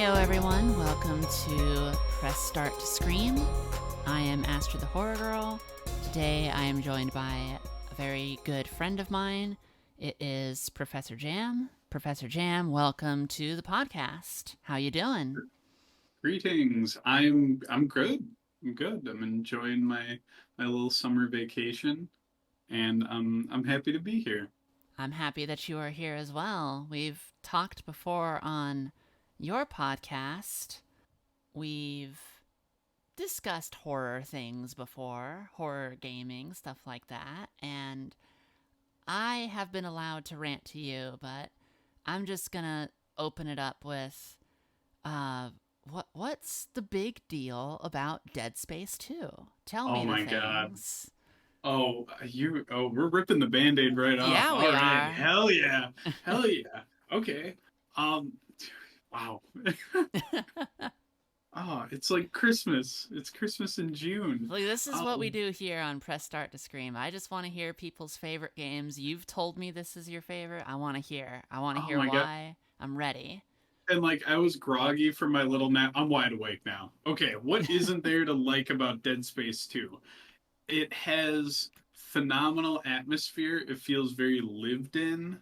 Heyo everyone, welcome to Press Start to Scream. I am AstridTheHorrorGirl. Today I am joined by a very good friend of mine. It is Profess0rJam. Profess0rJam, welcome to the podcast. How you doing? Greetings. I'm good. I'm good. I'm enjoying my little summer vacation, and I'm happy to be here. I'm happy that you are here as well. We've talked before on your podcast. We've discussed horror things before, horror gaming, stuff like that, and I have been allowed to rant to you, but I'm just gonna open it up with uh what's the big deal about Dead Space 2? Tell Oh me the my God. things. We're ripping the Band-Aid right off. Yeah, All we right. are. Hell yeah. Hell yeah. Okay. Um wow. Oh, it's like Christmas. It's Christmas in June. Look, this is what we Um do here on Press Start to Scream. I just want to hear people's favorite games. You've told me this is your favorite. I want to hear. I want to oh hear my God. why. I'm ready. And like I was groggy from my little nap. I'm wide awake now. Okay, what isn't there to like about Dead Space 2? It has phenomenal atmosphere. It feels very lived in.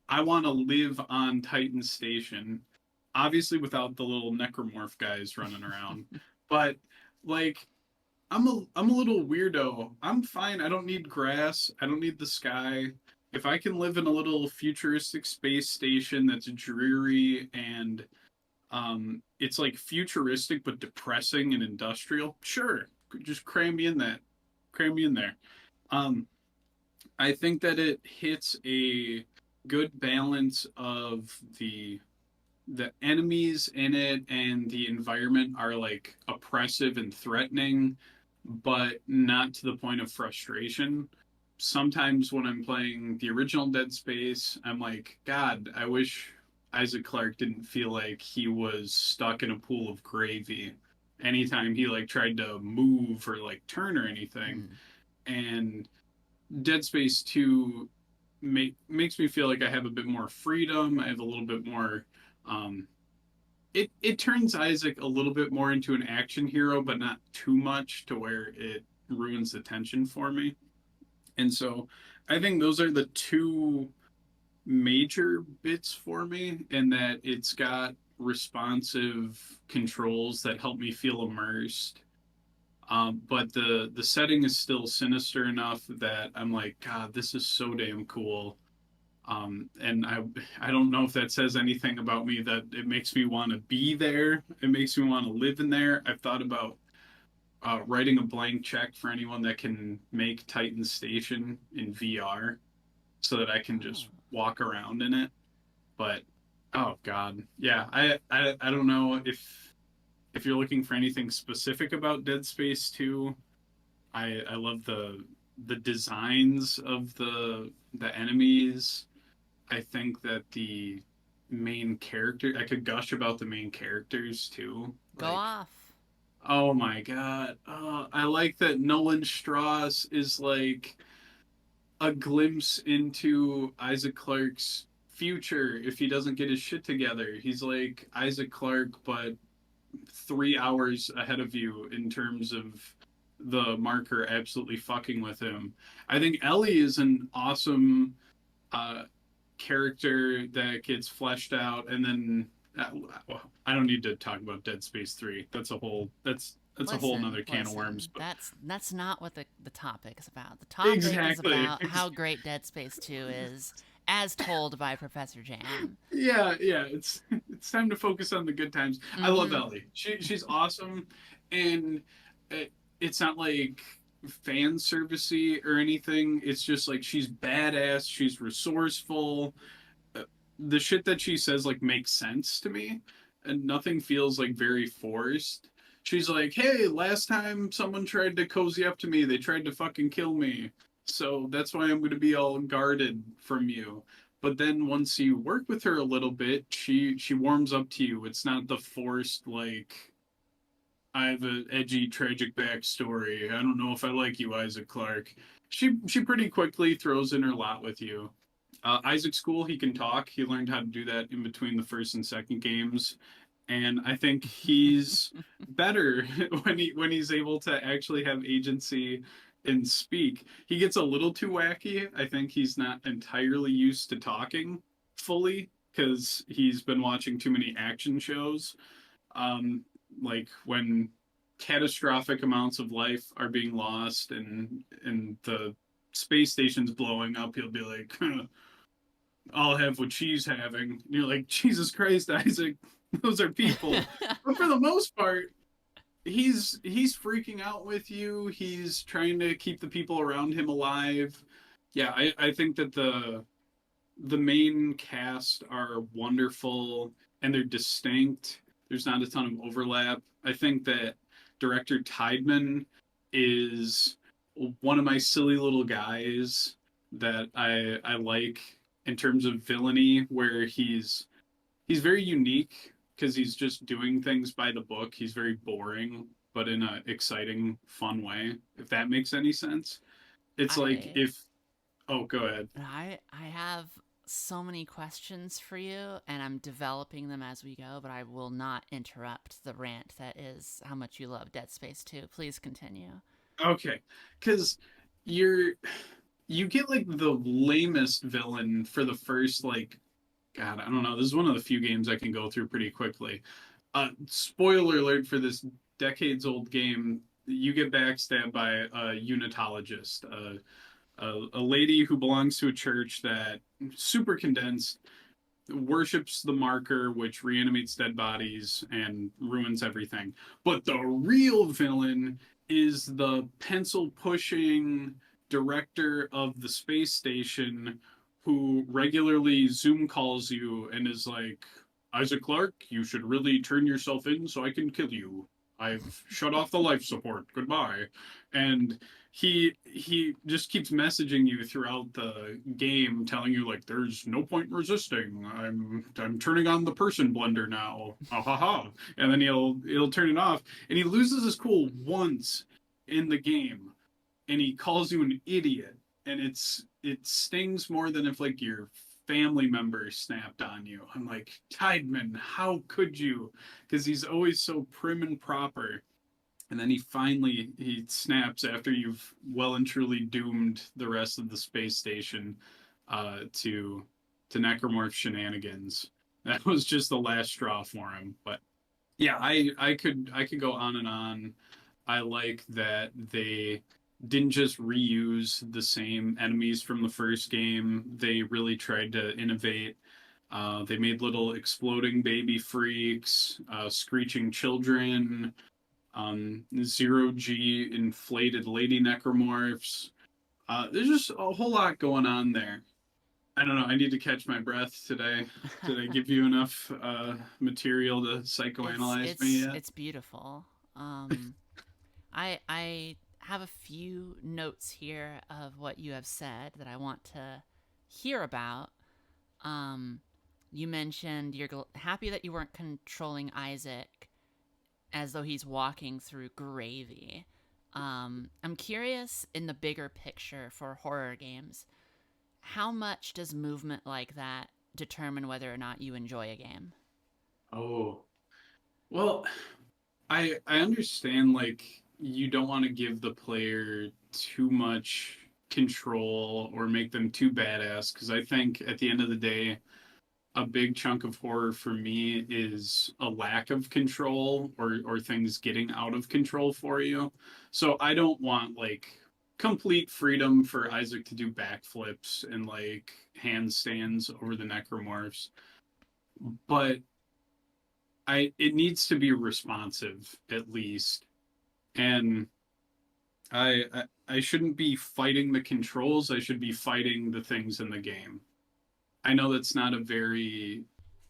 I want to live on Titan Station, obviously without the little necromorph guys running around. But like, I'm a little weirdo. I'm fine. I don't need grass. I don't need the sky. If I can live in a little futuristic space station that's dreary and it's like futuristic but depressing and industrial, sure, just cram me in that. Cram me in there. Um, I think that it hits a good balance of the enemies in it and the environment are like oppressive and threatening, but not to the point of frustration. Sometimes when I'm playing the original Dead Space, I'm like, God, I wish Isaac Clarke didn't feel like he was stuck in a pool of gravy anytime he like tried to move or like turn or anything. Mm. And Dead Space 2 makes me feel like I have a bit more freedom. I have a little bit more um, it turns Isaac a little bit more into an action hero, but not too much to where it ruins the tension for me. And so I think those are the two major bits for me, in that it's got responsive controls that help me feel immersed. But the setting is still sinister enough that I'm like, God, this is so damn cool. And I don't know if that says anything about me, that it makes me want to be there. It makes me want to live in there. I've thought about writing a blank check for anyone that can make Titan Station in VR so that I can Oh. just walk around in it. But oh God, yeah, I don't know if you're looking for anything specific about Dead Space 2. I love the designs of the enemies. I think that the main character, I could gush about the main characters too. Go Like, off. oh my God. I like that Nolan Strauss is like a glimpse into Isaac Clarke's future if he doesn't get his shit together. He's like Isaac Clarke, but 3 hours ahead of you in terms of the marker absolutely fucking with him. I think Ellie is an awesome uh, character that gets fleshed out, and then well, I don't need to talk about Dead Space 3. That's a whole Listen, nother can of worms. listen. But That's not what the topic is about. The topic is exactly, about how great Dead Space 2 is, as told by Profess0rJam. yeah, yeah. It's time to focus on the good times. I love Mm-hmm. Ellie. She's awesome, and it's not like fan servicey or anything. It's just like she's badass. She's resourceful. Uh, The shit that she says like makes sense to me, and nothing feels like very forced. She's like, "Hey, last time someone tried to cozy up to me, they tried to fucking kill me. So that's why I'm going to be all guarded from you." But then once you work with her a little bit, she warms up to you. It's not the forced like, I have an edgy, tragic backstory. I don't know if I like you, Isaac Clarke. She pretty quickly throws in her lot with you. Isaac's cool. He can talk. He learned how to do that in between the first and second games, and I think he's better when he's able to actually have agency and speak. He gets a little too wacky. I think he's not entirely used to talking fully because he's been watching too many action shows. Um, like when catastrophic amounts of life are being lost and the space station's blowing up, he'll be like, I'll have what she's having. And you're like, Jesus Christ, Isaac, those are people. But for the most part, he's freaking out with you. He's trying to keep the people around him alive. Yeah, I think that the main cast are wonderful and they're distinct. There's not a ton of overlap. I think that director Tideman is one of my silly little guys that I like in terms of villainy, where he's very unique because he's just doing things by the book. He's very boring, but in a exciting, fun way. If that makes any sense. It's like I if oh, go ahead. I have so many questions for you, and I'm developing them as we go, but I will not interrupt the rant that is how much you love Dead Space 2. Please continue. Okay, because you're you get like the lamest villain for the first like God, I don't know. This is one of the few games I can go through pretty quickly. Spoiler alert for this decades old game. You get backstabbed by a unitologist, a lady who belongs to a church that super condensed worships the marker, which reanimates dead bodies and ruins everything. But the real villain is the pencil pushing director of the space station who regularly Zoom calls you and is like, Isaac Clarke, you should really turn yourself in so I can kill you. I've shut off the life support. Goodbye. And he just keeps messaging you throughout the game, telling you like there's no point resisting. I'm turning on the person blender now. Ha ha ha. And then he'll turn it off. And he loses his cool once in the game. And he calls you an idiot. And it stings more than if like your family member snapped on you. I'm like, Tideman, how could you? Because he's always so prim and proper, and then he snaps after you've well and truly doomed the rest of the space station to necromorph shenanigans. That was just the last straw for him. But yeah, I could go on and on. I like that they didn't just reuse the same enemies from the first game. They really tried to innovate. They made little exploding baby freaks, screeching children, zero G inflated lady necromorphs. There's just a whole lot going on there. I don't know. I need to catch my breath today. Did I give you enough material to it's psychoanalyze me it's yet? it's beautiful. Um, I have a few notes here of what you have said that I want to hear about. Um, you mentioned you're happy that you weren't controlling Isaac as though he's walking through gravy. I'm curious in the bigger picture for horror games, how much does movement like that determine whether or not you enjoy a game? Oh, well, I understand like you don't want to give the player too much control or make them too badass because I think at the end of the day a big chunk of horror for me is a lack of control or things getting out of control for you. So I don't want like complete freedom for Isaac to do backflips and like handstands over the necromorphs, but I it needs to be responsive at least. And I shouldn't be fighting the controls. I should be fighting the things in the game. I know that's not a very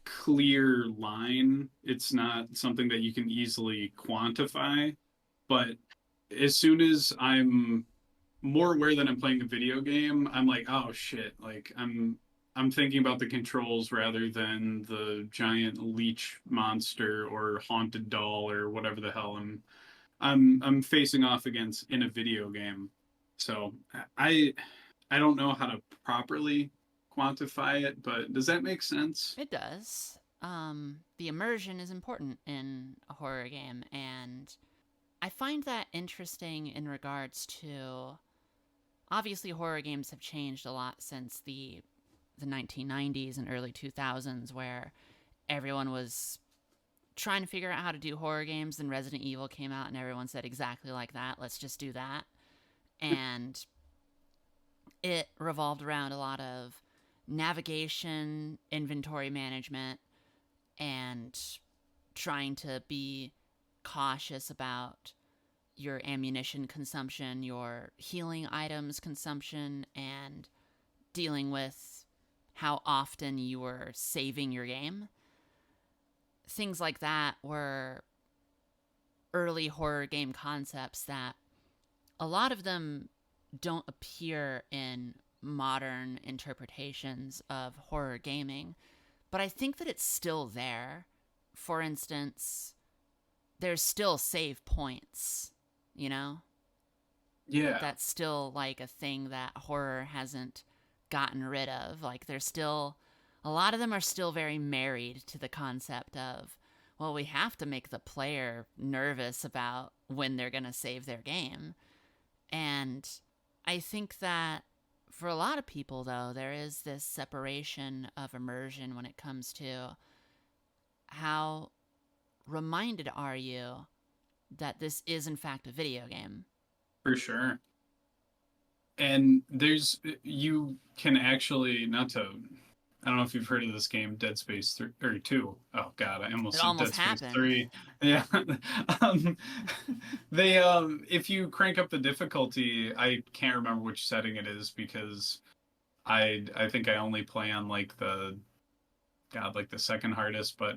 clear line. It's not something that you can easily quantify, but as soon as I'm more aware that I'm playing a video game, I'm like, oh shit, like I'm thinking about the controls rather than the giant leech monster or haunted doll or whatever the hell I'm facing off against in a video game. So I don't know how to properly quantify it, but does that make sense? It does. the immersion is important in a horror game, and I find that interesting in regards to obviously horror games have changed a lot since the 1990s and early 2000s, where everyone was trying to figure out how to do horror games. Then Resident Evil came out, and everyone said exactly like that. Let's just do that. And it revolved around a lot of navigation, inventory management, and trying to be cautious about your ammunition consumption, your healing items consumption, and dealing with how often you were saving your game. Things like that were early horror game concepts that a lot of them don't appear in modern interpretations of horror gaming, but I think that it's still there. For instance, there's still save points, you know? Yeah. That's still like a thing that horror hasn't gotten rid of. Like, there's still a lot of them are still very married to the concept of, well, we have to make the player nervous about when they're going to save their game. And I think that for a lot of people, though, there is this separation of immersion when it comes to how reminded are you that this is, in fact, a video game. For sure. And you can actually, not to, I don't know if you've heard of this game, Dead Space 3 or 2. Oh God, I almost It said almost Dead Space happened. 3. Yeah. um, if you crank up the difficulty, I can't remember which setting it is because I think I only play on like like the second hardest, but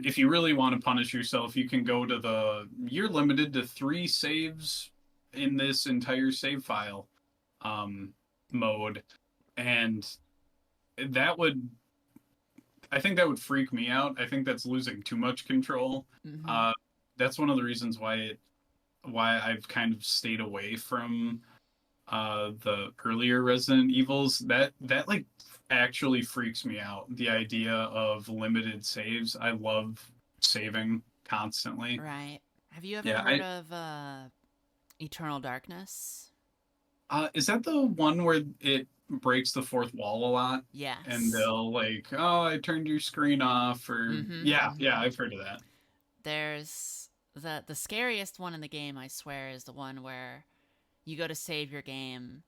if you really want to punish yourself, you can go to you're limited to 3 saves in this entire save file um, mode, and that would I think that would freak me out. I think that's losing too much control. Mm-hmm. Uh, that's one of the reasons why I've kind of stayed away from the earlier Resident Evils. That like actually freaks me out. The idea of limited saves. I love saving constantly. Right. Have you ever Yeah, heard of Eternal Darkness? is that the one where it breaks the fourth wall a lot? And Yes. they'll like, oh, I turned your screen off, or Mm-hmm. yeah, yeah, Mm-hmm. I've heard of that. There's the scariest one in the game, I swear, is the one where you go to save your game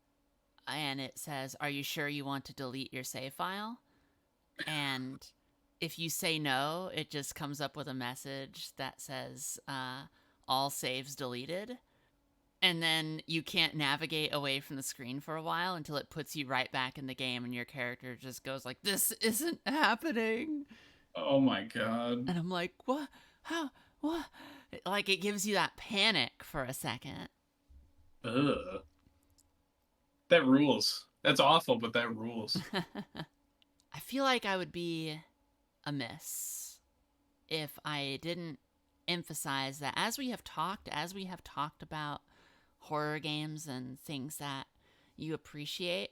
and it says, "Are you sure you want to delete your save file?" And if you say no, it just comes up with a message that says, "All saves deleted." And then you can't navigate away from the screen for a while until it puts you right back in the game, and your character just goes like, "This isn't happening." Oh my God. And I'm like, "What? How? What?" Like, it gives you that panic for a second. Ugh. That rules. That's awful, but that rules. I feel like I would be amiss if I didn't emphasize that as we have talked about horror games and things that you appreciate,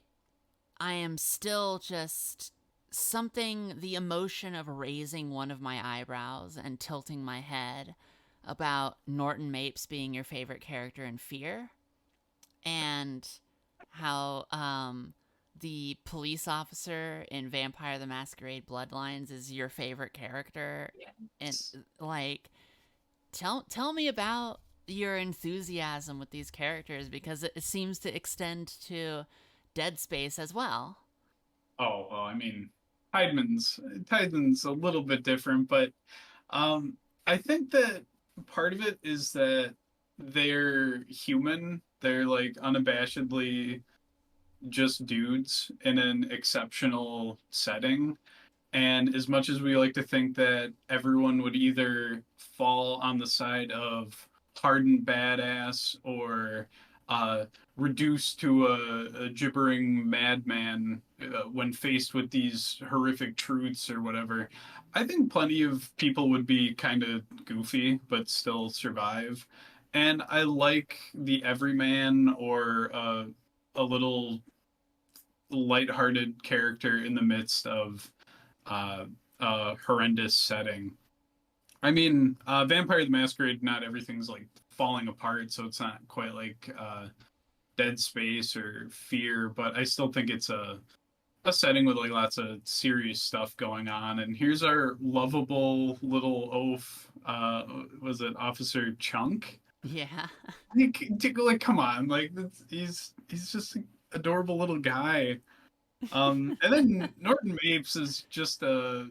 I am still just something, the emotion of raising one of my eyebrows and tilting my head about Norton Mapes being your favorite character in Fear, and how the police officer in Vampire the Masquerade Bloodlines is your favorite character. And like, tell me about your enthusiasm with these characters, because it seems to extend to Dead Space as well. Oh, well, I mean, Tideman's a little bit different, but um, I think that part of it is that they're human. They're like unabashedly just dudes in an exceptional setting. And as much as we like to think that everyone would either fall on the side of hardened badass or uh, reduced to a gibbering madman when faced with these horrific truths or whatever, I think plenty of people would be kind of goofy but still survive. And I like the everyman or a little lighthearted character in the midst of horrendous setting. I mean, Vampire the Masquerade, not everything's like falling apart, so it's not quite like Dead Space or Fear, but I still think it's a setting with like lots of serious stuff going on. And here's our lovable little oaf. Was it Officer Chunk? Yeah. Like, come on, like he's just an adorable little guy. And then Norton Mapes is just a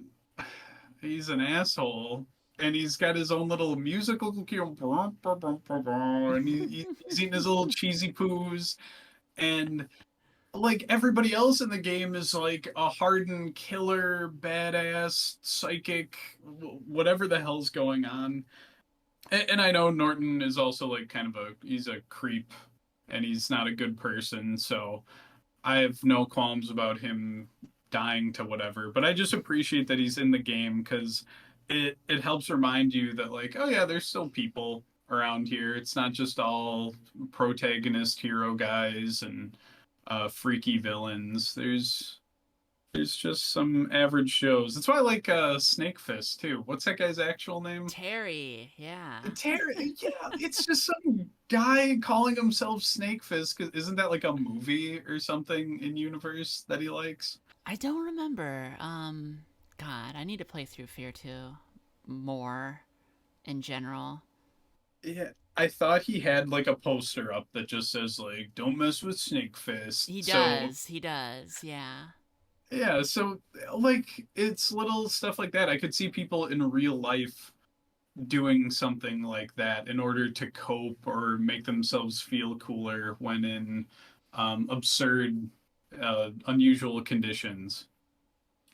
he's an asshole, and he's got his own little musical cue, and he's eating his little cheesy poos, and like everybody else in the game is like a hardened killer, badass, psychic, whatever the hell's going on. And I know Norton is also like kind of he's a creep, and he's not a good person, so I have no qualms about him dying to whatever, but I just appreciate that he's in the game because it helps remind you that like, oh yeah, there's still people around here. It's not just all protagonist hero guys and freaky villains. There's just some average shows. That's why I like Snake Fist too. What's that guy's actual name? Terry, yeah. Terry. Yeah, it's just some guy calling himself Snake Fist. 'Cause isn't that like a movie or something in universe that he likes? I don't remember. God, I need to play through Fear 2 more in general. Yeah, I thought he had like a poster up that just says like "Don't mess with Snake Fist." So He does, yeah. yeah, so like it's little stuff like that. I could see people in real life doing something like that in order to cope or make themselves feel cooler when in absurd, unusual conditions.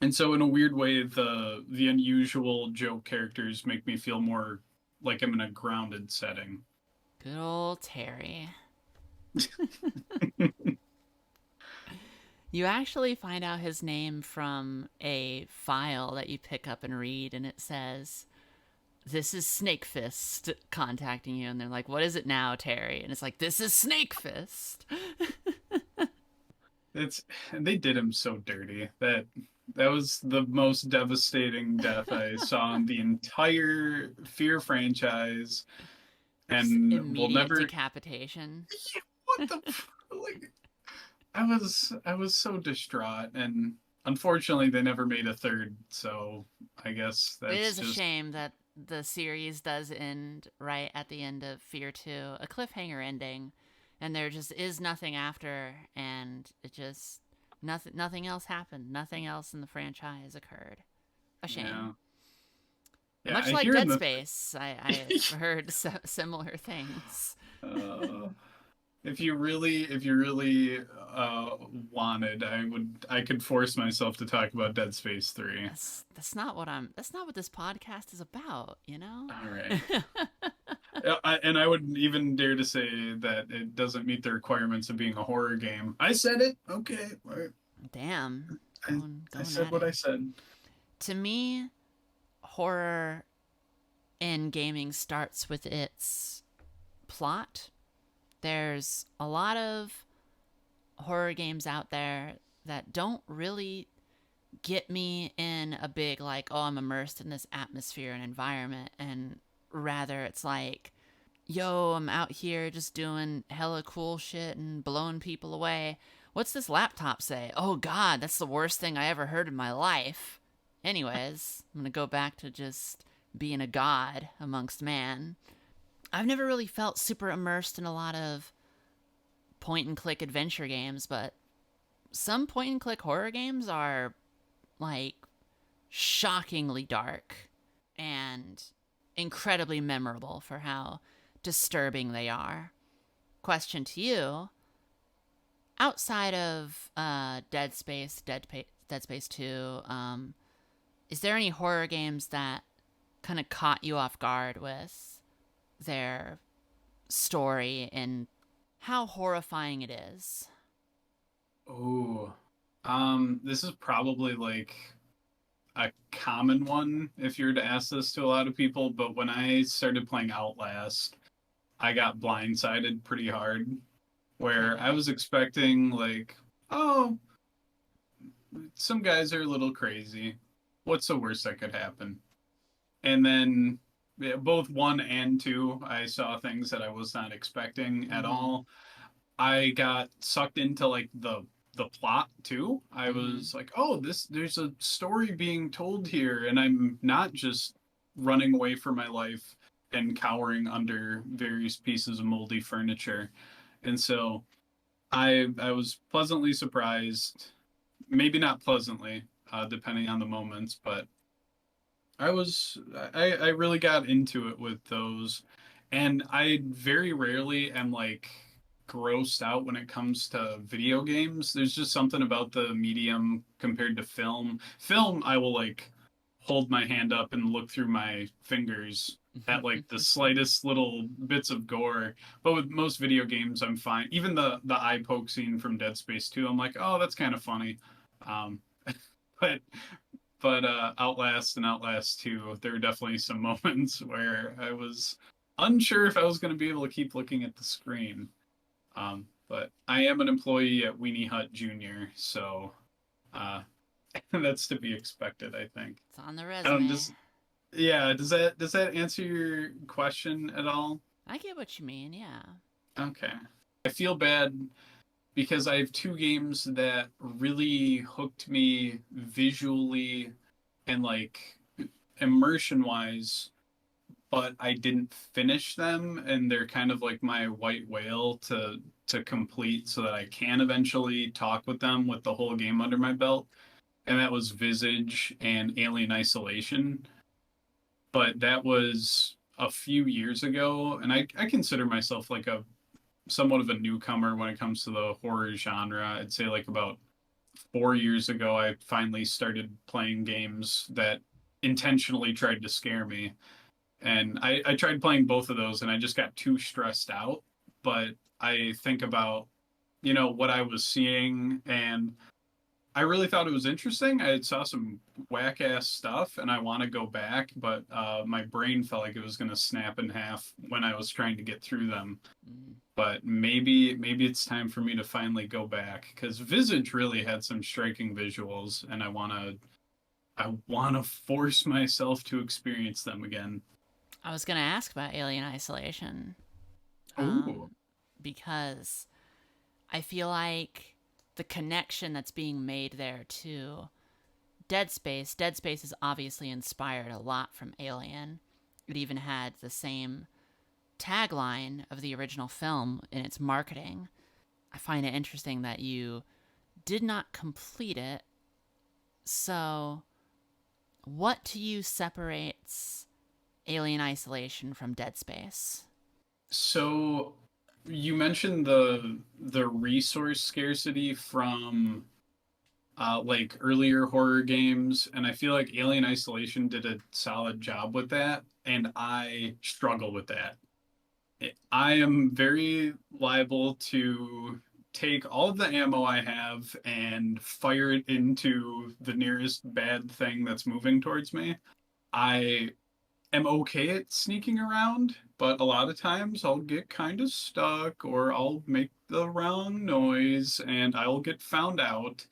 And so, in a weird way, the unusual joke characters make me feel more like I'm in a grounded setting. Good old Terry. You actually find out his name from a file that you pick up and read, and it says, "This is Snake Fist contacting you." And they're like, "What is it now, Terry?" And it's like, "This is Snake Fist." It's and they did him so dirty that was the most devastating death I saw in the entire Fear franchise, Just and we'll immediate never. decapitation. What the like? I was so distraught, and unfortunately, they never made a third. So I guess It that's is a just shame that the series does end right at the end of Fear 2, a cliffhanger ending, and there just is nothing after, and it just nothing else happened. Nothing else in the franchise occurred. A yeah, shame. yeah. Much I like hear in Dead the Space, I've heard similar things. uh, if you really wanted, I could force myself to talk about Dead Space 3. That's not what this podcast is about, you know? All right. And I would even dare to say that it doesn't meet the requirements of being a horror game. I said it. Okay. All right. Damn. I, I Going said at what it. I said. To me, horror in gaming starts with its plot. There's a lot of horror games out there that don't really get me in a big, like, oh, I'm immersed in this atmosphere and environment. And rather, it's like, yo, I'm out here just doing hella cool shit and blowing people away. What's this laptop say? Oh, God, that's the worst thing I ever heard in my life. Anyways, I'm gonna go back to just being a god amongst man. I've never really felt super immersed in a lot of point and click adventure games, but some point and click horror games are like shockingly dark and incredibly memorable for how disturbing they are. Question to you: outside of Dead Space 2, is there any horror games that kind of caught you off guard with their story and how horrifying it is? Oh, this is probably like a common one if you were to ask this to a lot of people. But when I started playing Outlast, I got blindsided pretty hard. Where I Okay. was expecting like, oh, some guys are a little crazy. what's the worst that could happen? And then yeah, both 1 and 2, I saw things that I was not expecting at Mm-hmm. all. I got sucked into like the plot too. I Mm-hmm. was like, oh, this there's a story being told here, and I'm not just running away from my life and cowering under various pieces of moldy furniture. And so I was pleasantly surprised, maybe not pleasantly, depending on the moments, but I was I really got into it with those, and I very rarely am like grossed out when it comes to video games. There's just something about the medium compared to film. Film, I will like hold my hand up and look through my fingers at like the slightest little bits of gore. But with most video games, I'm fine. Even the eye poke scene from Dead Space 2, I'm like, oh, that's kind of funny. Um, but Outlast and Outlast 2, there were definitely some moments where I was unsure if I was going to be able to keep looking at the screen. But I am an employee at Weenie Hut Jr., so uh, that's to be expected, I think. It's on the I don't resume. just yeah. Does that answer your question at all? I get what you mean, yeah. Okay. I feel bad because I have two games that really hooked me visually and like immersion wise, but I didn't finish them, and they're kind of like my white whale to complete so that I can eventually talk with them with the whole game under my belt. And that was Visage and Alien Isolation. But that was a few years ago, and I consider myself like a somewhat of a newcomer when it comes to the horror genre. I'd say like about 4 years ago, I finally started playing games that intentionally tried to scare me. And I tried playing both of those and I just got too stressed out. But I think about, what I was seeing, and I really thought it was interesting. I saw some whack ass stuff and I want to go back, but my brain felt like it was going to snap in half when I was trying to get through them. Mm. But maybe it's time for me to finally go back because Visage really had some striking visuals, and I want to force myself to experience them again. I was going to ask about Alien Isolation Oh, um, because I feel like the connection that's being made there to Dead Space is obviously inspired a lot from Alien. It even had the same tagline of the original film in its marketing. I find it interesting that you did not complete it. So, what to you separates Alien Isolation from Dead Space? so you mentioned the resource scarcity from like earlier horror games, and I feel like Alien Isolation did a solid job with that, and I struggle with that. I am very liable to take all of the ammo I have and fire it into the nearest bad thing that's moving towards me. I am okay at sneaking around, but a lot of times I'll get kind of stuck or I'll make the wrong noise and I'll get found out.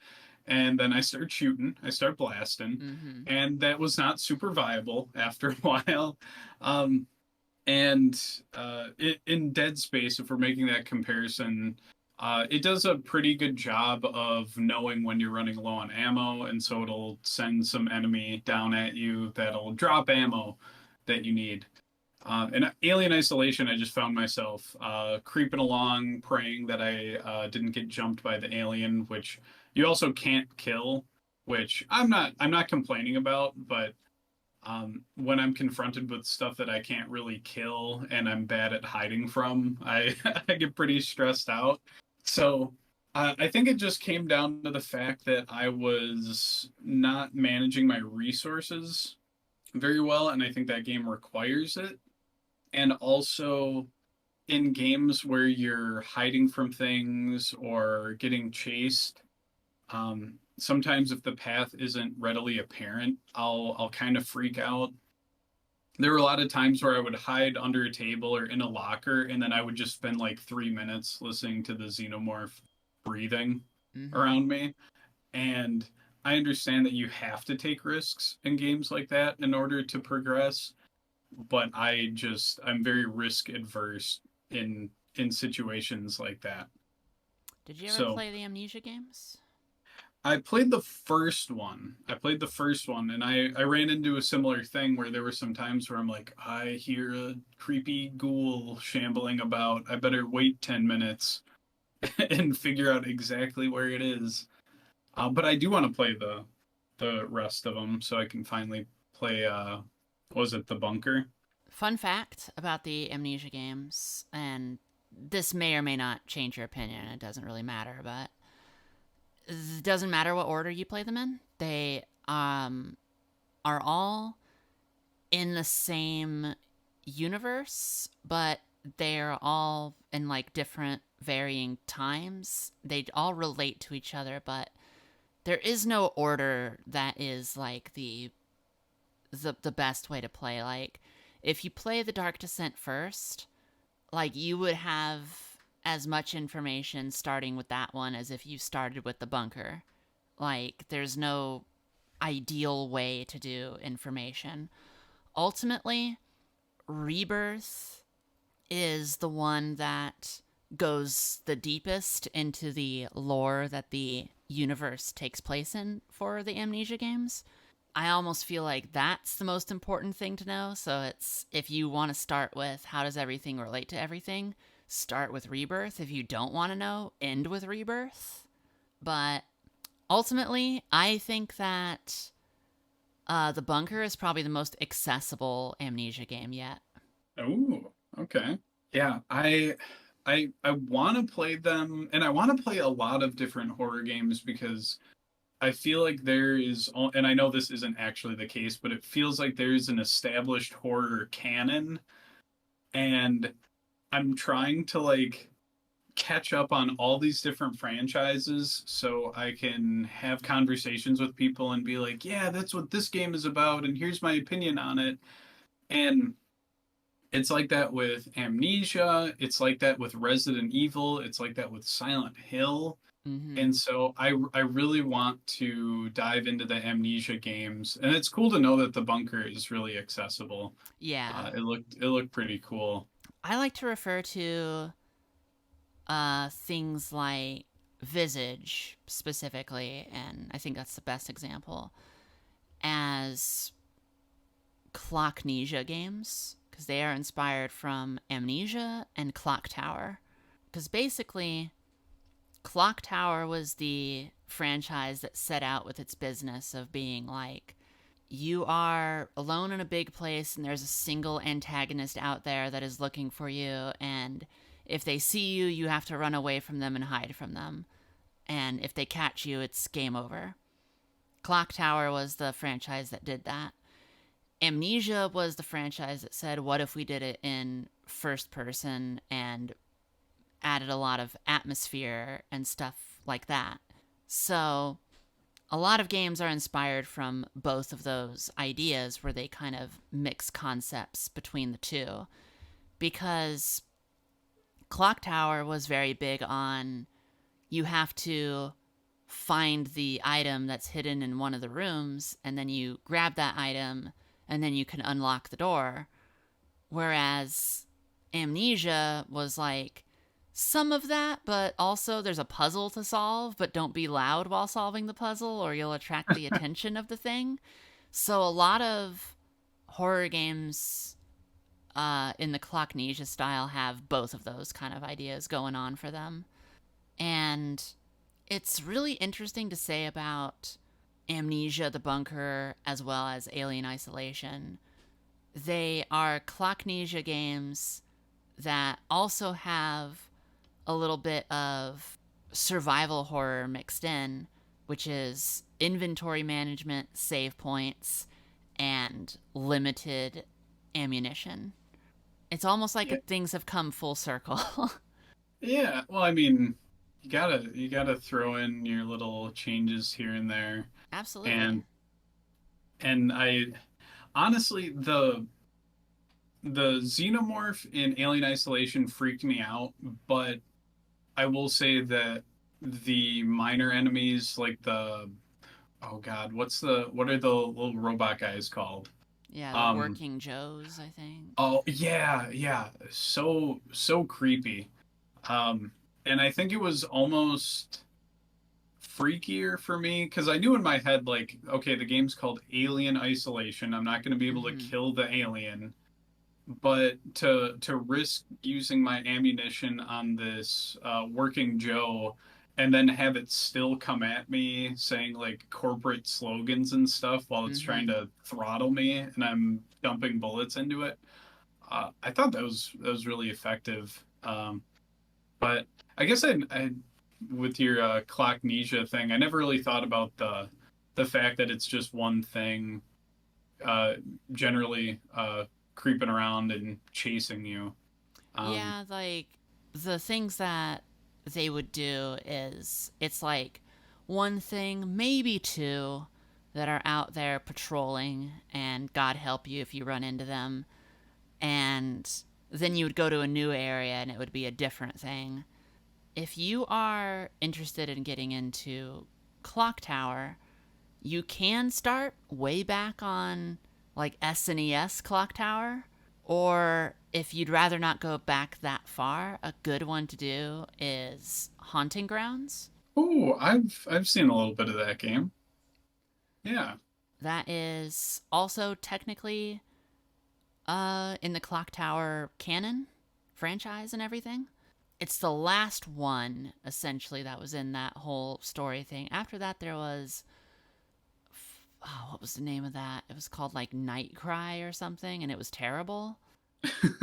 And then I start shooting, I start blasting, Mm-hmm. and that was not super viable after a while. Um, and in Dead Space, if we're making that comparison, it does a pretty good job of knowing when you're running low on ammo, and so it'll send some enemy down at you that'll drop ammo that you need. In Alien Isolation, I just found myself creeping along, praying that I didn't get jumped by the alien, which you also can't kill, which I'm not complaining about, but when I'm confronted with stuff that I can't really kill and I'm bad at hiding from, I I get pretty stressed out. So I think it just came down to the fact that I was not managing my resources very well, and I think that game requires it. And also in games where you're hiding from things or getting chased, sometimes if the path isn't readily apparent, I'll kind of freak out. There were a lot of times where I would hide under a table or in a locker, and then I would just spend like 3 minutes listening to the xenomorph breathing Mm-hmm. around me. And I understand that you have to take risks in games like that in order to progress, but I'm very risk adverse in situations like that. Did you ever So play the Amnesia games? I played the first one. I played the first one, and I ran into a similar thing where there were some times where I'm like, I hear a creepy ghoul shambling about. I better wait 10 minutes and figure out exactly where it is. But I do want to play the rest of them so I can finally play. What was it, the bunker? Fun fact about the Amnesia games, and this may or may not change your opinion, it doesn't really matter, but it doesn't matter what order you play them in. They are all in the same universe, but they're all in like different varying times. They all relate to each other, but there is no order that is like the best way to play. Like if you play the Dark Descent first, like you would have as much information starting with that one as if you started with the bunker. Like there's no ideal way to do information. Ultimately, Rebirth is the one that goes the deepest into the lore that the universe takes place in for the Amnesia games. I almost feel like that's the most important thing to know. So it's if you want to start with how does everything relate to everything, start with Rebirth. If you don't want to know, end with Rebirth. But ultimately, I think that the bunker is probably the most accessible Amnesia game yet. Oh, okay. Yeah, I want to play them, and I want to play a lot of different horror games because I feel like and I know this isn't actually the case, but it feels like there's an established horror canon, and I'm trying to like catch up on all these different franchises so I can have conversations with people and be like, yeah, that's what this game is about, and here's my opinion on it. And it's like that with Amnesia, it's like that with Resident Evil, it's like that with Silent Hill. Mm-hmm. And so I really want to dive into the Amnesia games, and it's cool to know that the bunker is really accessible. Yeah. It looked pretty cool. I like to refer to things like Visage specifically, and I think that's the best example, as Clocknesia games, because they are inspired from Amnesia and Clock Tower. Because basically, Clock Tower was the franchise that set out with its business of being like, you are alone in a big place and there's a single antagonist out there that is looking for you, and if they see you, you have to run away from them and hide from them. And if they catch you, it's game over. Clock Tower was the franchise that did that. Amnesia was the franchise that said, what if we did it in first person and added a lot of atmosphere and stuff like that? So a lot of games are inspired from both of those ideas where they kind of mix concepts between the two. Because Clock Tower was very big on you have to find the item that's hidden in one of the rooms, and then you grab that item, and then you can unlock the door. Whereas Amnesia was like some of that, but also there's a puzzle to solve, but don't be loud while solving the puzzle or you'll attract the attention of the thing. So a lot of horror games in the Clocknesia style have both of those kind of ideas going on for them. And it's really interesting to say about Amnesia, the Bunker, as well as Alien Isolation. They are Clocknesia games that also have a little bit of survival horror mixed in, which is inventory management, save points, and limited ammunition. It's almost Yeah, like things have come full circle. yeah. Well, I mean, you gotta throw in your little changes here and there, Absolutely. and I honestly the xenomorph in Alien Isolation freaked me out, but I will say that the minor enemies, like oh God, what are the little robot guys called? Yeah, the Um, Working Joes, I think. oh yeah, yeah, so creepy. Um, and I think it was almost freakier for me because I knew in my head like, okay, the game's called Alien Isolation. I'm not going to be able to Mm-hmm. kill the alien, but to risk using my ammunition on this working Joe and then have it still come at me saying like corporate slogans and stuff while it's trying Mm-hmm. to throttle me and I'm dumping bullets into it. I thought that was really effective. But I guess I with your clocknesia thing, I never really thought about the fact that it's just one thing uh, generally creeping around and chasing you. Um, Yeah, like the things that they would do is it's like one thing, maybe two that are out there patrolling, and God help you if you run into them. And then you would go to a new area and it would be a different thing. If you are interested in getting into Clock Tower, you can start way back on like SNES Clock Tower, or if you'd rather not go back that far, a good one to do is Haunting Grounds. oh, I've seen a little bit of that game. Yeah. That is also technically in the Clock Tower canon franchise and everything. It's the last one essentially that was in that whole story thing. After that there was, oh, what was the name of that? It was called like Night Cry or something, and it was terrible.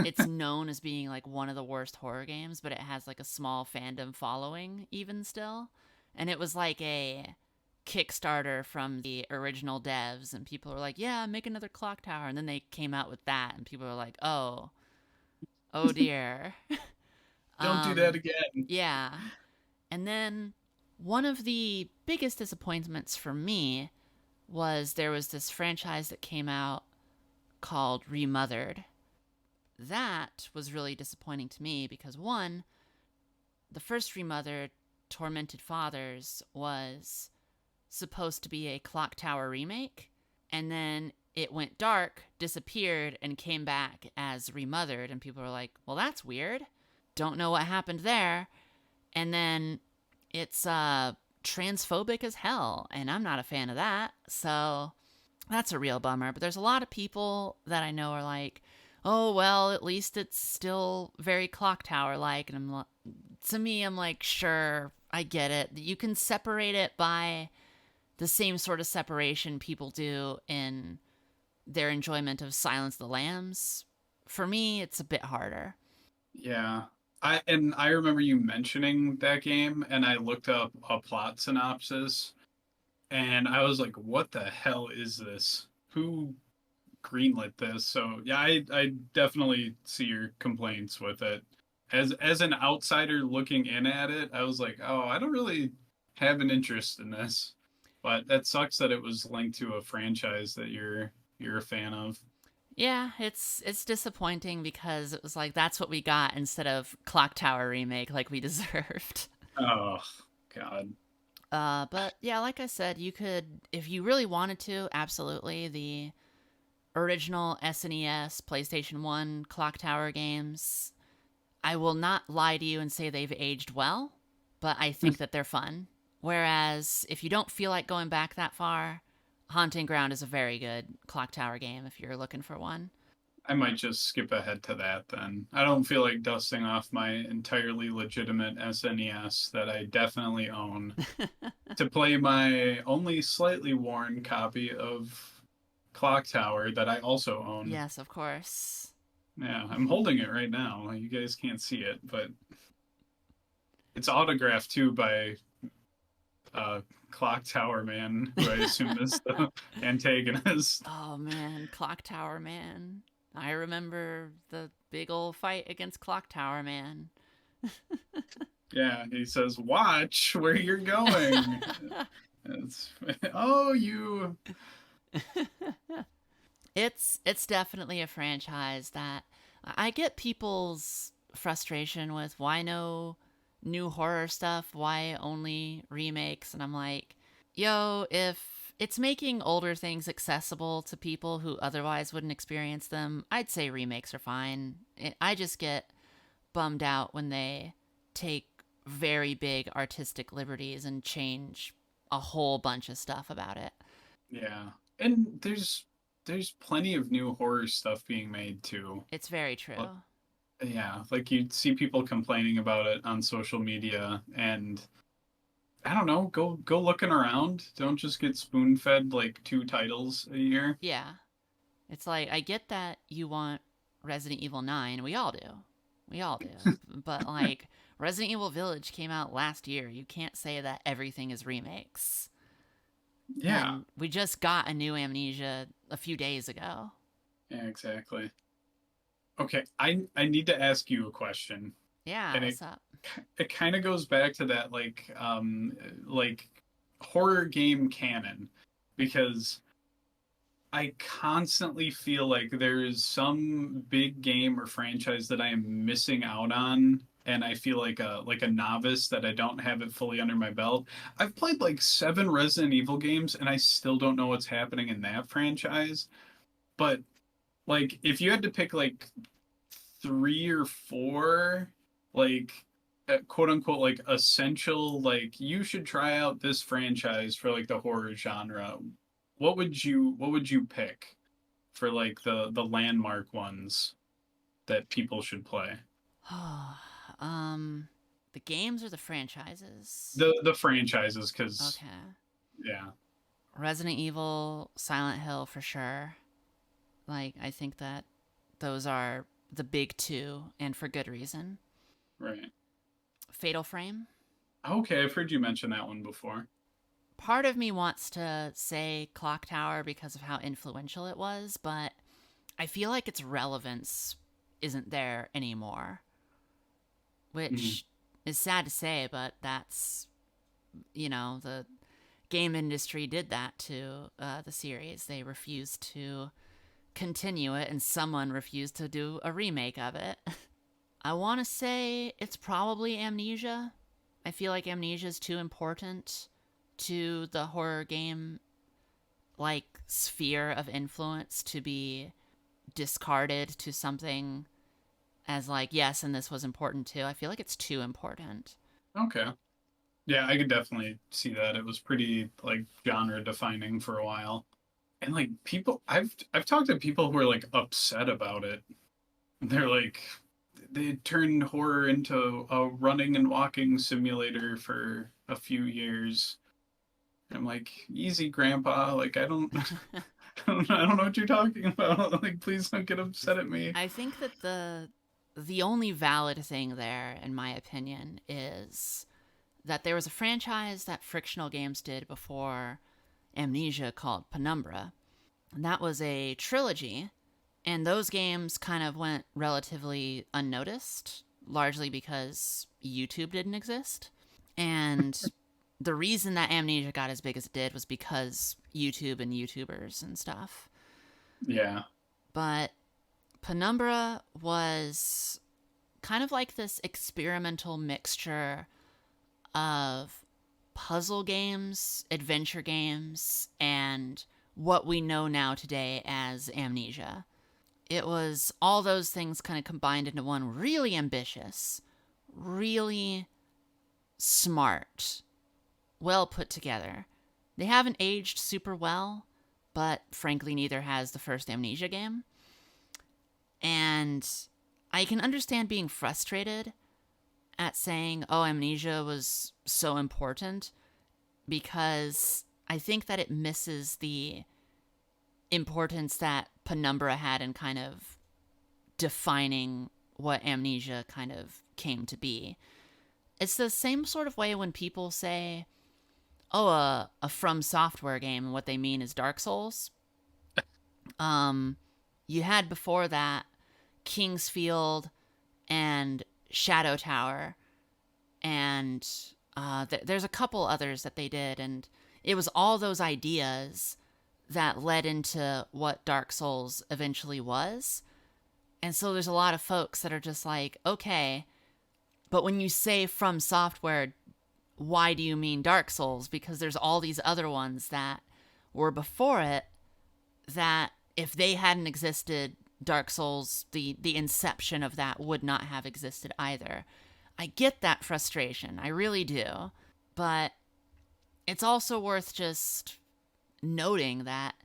It's known as being like one of the worst horror games, but it has like a small fandom following even still. And it was like a Kickstarter from the original devs, and people were like, "Yeah, make another clock tower." And then they came out with that, and people were like, "Oh, oh dear." Don't do that um, again. yeah. And then one of the biggest disappointments for me was there was this franchise that came out called Remothered. That was really disappointing to me because one, the first Remothered, Tormented Fathers, was supposed to be a Clock Tower remake, and then it went dark, disappeared, and came back as Remothered, and people were like, well, that's weird. Don't know what happened there. And then it's transphobic as hell, and I'm not a fan of that. So that's a real bummer. But there's a lot of people that I know are like, oh, well, at least it's still very Clock Tower like. And to me, I'm like, sure, I get it. You can separate it by the same sort of separation people do in their enjoyment of Silence of the Lambs. For me, it's a bit harder. Yeah. I remember you mentioning that game and I looked up a plot synopsis and I was like, what the hell is this? Who greenlit this? So yeah, I definitely see your complaints with it. As an outsider looking in at it, I was like, oh, I don't really have an interest in this. But that sucks that it was linked to a franchise that you're a fan of. Yeah, it's disappointing because it was like that's what we got instead of Clock Tower remake like we deserved. Oh God. But yeah, like I said, you could, if you really wanted to, absolutely. The original SNES, PlayStation 1 Clock Tower games, I will not lie to you and say they've aged well, but I think that they're fun. Whereas if you don't feel like going back that far, Haunting Ground is a very good Clock Tower game if you're looking for one. I might just skip ahead to that then. I don't feel like dusting off my entirely legitimate SNES that I definitely own to play my only slightly worn copy of Clock Tower that I also own. Yes, of course. Yeah, I'm holding it right now. You guys can't see it, but it's autographed too by uh Clock Tower Man, who I assume is the antagonist. Oh man, Clock Tower Man. I remember the big old fight against Clock Tower Man. Yeah, he says, "Watch where you're going." It's, oh, you. It's definitely a franchise that I get people's frustration with why no new horror stuff, why only remakes, and I'm like, yo, if It's making older things accessible to people who otherwise wouldn't experience them. I'd say remakes are fine. I just get bummed out when they take very big artistic liberties and change a whole bunch of stuff about it. Yeah. And there's plenty of new horror stuff being made too. It's very Uh, true. Yeah, like you see people complaining about it on social media, and I don't know, go looking around. Don't just get spoon-fed like two titles a year. Yeah. It's like, I get that you want Resident Evil 9. We all do. We all do. But, like, Resident Evil Village came out last year. You can't say that everything is remakes. Yeah. And we just got a new Amnesia a few days ago. Yeah, exactly. Okay, I need to ask you a question. Yeah, And what's up? it kind of goes back to that like horror game canon, because I constantly feel like there is some big game or franchise that I am missing out on, and I feel like a novice that I don't have it fully under my belt. I've played like 7 Resident Evil games and I still don't know what's happening in that franchise. But like if you had to pick like 3 or 4, like quote unquote like essential, like you should try out this franchise for like the horror genre, what would you pick for like the landmark ones that people should play? um, the games or the franchises? The franchises, because Okay. yeah, Resident Evil, Silent Hill for sure. Like, I think that those are the big two, and for good reason. right. Fatal Frame. Okay, I've heard you mention that one before. Part of me wants to say Clock Tower because of how influential it was, but I feel like its relevance isn't there anymore, Mm, which is sad to say, but that's, the game industry did that to the series. They refused to continue it, and someone refused to do a remake of it. I want to say it's probably Amnesia. I feel like Amnesia is too important to the horror game like sphere of influence to be discarded to something as like, yes, and this was important too. I feel like it's too important. okay. Yeah, I could definitely see that. It was pretty like genre defining for a while. And like people I've talked to people who are like upset about it. They're like they turned horror into a running and walking simulator for a few years. I'm like, easy, Grandpa. Like, I don't know what you're talking about. Like, please don't get upset at me. I think that the only valid thing there, in my opinion, is that there was a franchise that Frictional Games did before Amnesia called Penumbra. And that was a trilogy, and those games kind of went relatively unnoticed, largely because YouTube didn't exist. And the reason that Amnesia got as big as it did was because YouTube and YouTubers and stuff. Yeah. But Penumbra was kind of like this experimental mixture of puzzle games, adventure games, and what we know now today as Amnesia. It was all those things kind of combined into one, really ambitious, really smart, well put together. They haven't aged super well, but frankly, neither has the first Amnesia game. And I can understand being frustrated at saying, oh, Amnesia was so important, because I think that it misses the importance that Penumbra had in kind of defining what Amnesia kind of came to be. It's the same sort of way when people say, oh, a From Software game, and what they mean is Dark Souls. Um, you had before that Kingsfield and Shadow Tower, and there's a couple others that they did, and it was all those ideas that led into what Dark Souls eventually was. And so there's a lot of folks that are just like, okay, but when you say From Software, why do you mean Dark Souls? Because there's all these other ones that were before it, that if they hadn't existed, Dark Souls, the inception of that, would not have existed either. I get that frustration. I really do. But it's also worth just noting that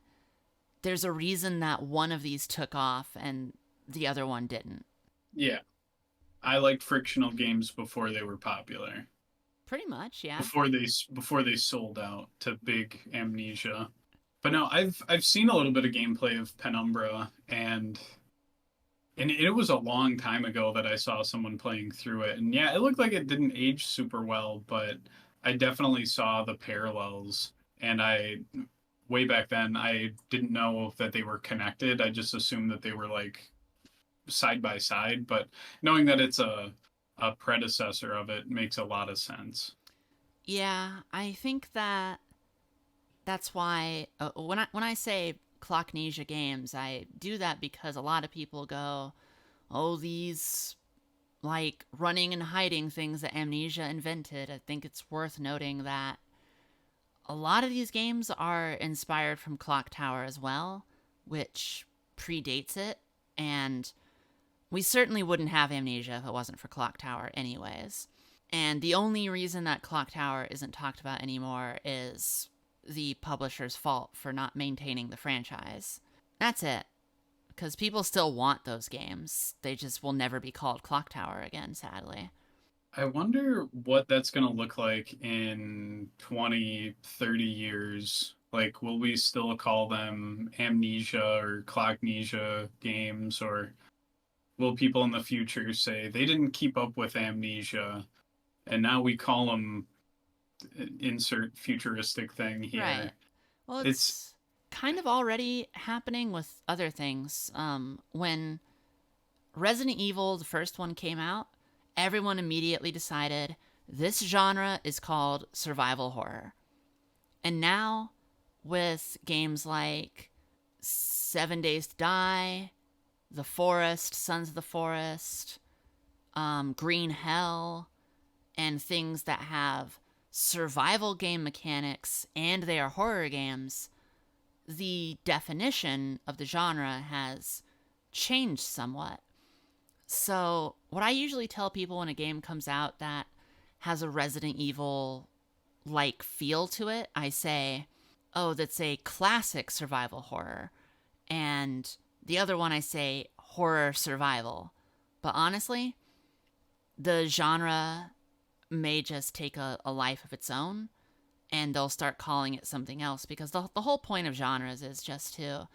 there's a reason that one of these took off and the other one didn't. Yeah, I liked frictional games before they were popular. Pretty much, yeah. Before they sold out to big Amnesia. But no, I've seen a little bit of gameplay of Penumbra, and it was a long time ago that I saw someone playing through it. And yeah, it looked like it didn't age super well, but I definitely saw the parallels. And way back then, I didn't know that they were connected. I just assumed that they were like side by side. But knowing that it's a predecessor of it makes a lot of sense. Yeah, I think that that's why when I say Clocknesia games, I do that because a lot of people go, "Oh, these like running and hiding things that Amnesia invented." I think it's worth noting that a lot of these games are inspired from Clock Tower as well, which predates it, and we certainly wouldn't have Amnesia if it wasn't for Clock Tower, anyways. And the only reason that Clock Tower isn't talked about anymore is the publisher's fault for not maintaining the franchise. That's it. Because people still want those games. They just will never be called Clock Tower again, sadly. I wonder what that's going to look like in 20, 30 years. Like, will we still call them Amnesia or Clocknesia games, or will people in the future say they didn't keep up with Amnesia and now we call them insert futuristic thing Right. here? Well, It's it's kind of already happening with other things. When Resident Evil, the first one, came out, everyone immediately decided this genre is called survival horror. And now, with games like 7 Days to Die, The Forest, Sons of the Forest, Green Hell, and things that have survival game mechanics and they are horror games, the definition of the genre has changed somewhat. So, what I usually tell people when a game comes out that has a Resident Evil like feel to it, I say, oh, that's a classic survival horror. And the other one, I say horror survival. But honestly, the genre may just take a life of its own and they'll start calling it something else because the whole point of genres is just to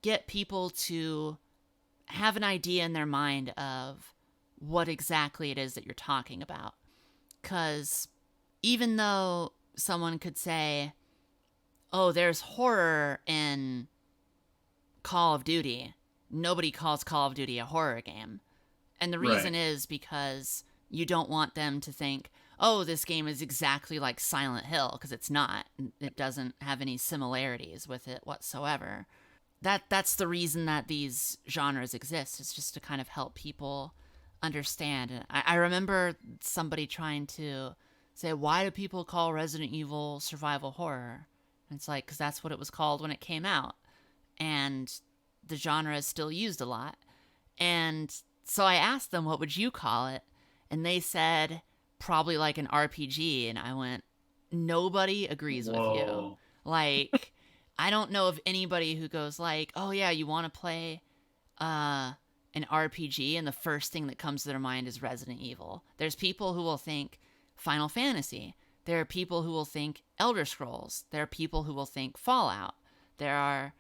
get people to have an idea in their mind of what exactly it is that you're talking about. Because even though someone could say, oh, there's horror in Call of Duty, nobody calls Call of Duty a horror game. And the reason right. is because you don't want them to think, oh, this game is exactly like Silent Hill, because it's not. It doesn't have any similarities with it whatsoever. That's the reason that these genres exist. It's just to kind of help people understand. And I remember somebody trying to say, why do people call Resident Evil survival horror? And it's like, because that's what it was called when it came out. And the genre is still used a lot. And so I asked them, what would you call it? And they said, probably like an RPG. And I went, nobody agrees with you. Whoa. Like, I don't know of anybody who goes like, oh yeah, you want to play an RPG, and the first thing that comes to their mind is Resident Evil. There's people who will think Final Fantasy. There are people who will think Elder Scrolls. There are people who will think Fallout. There are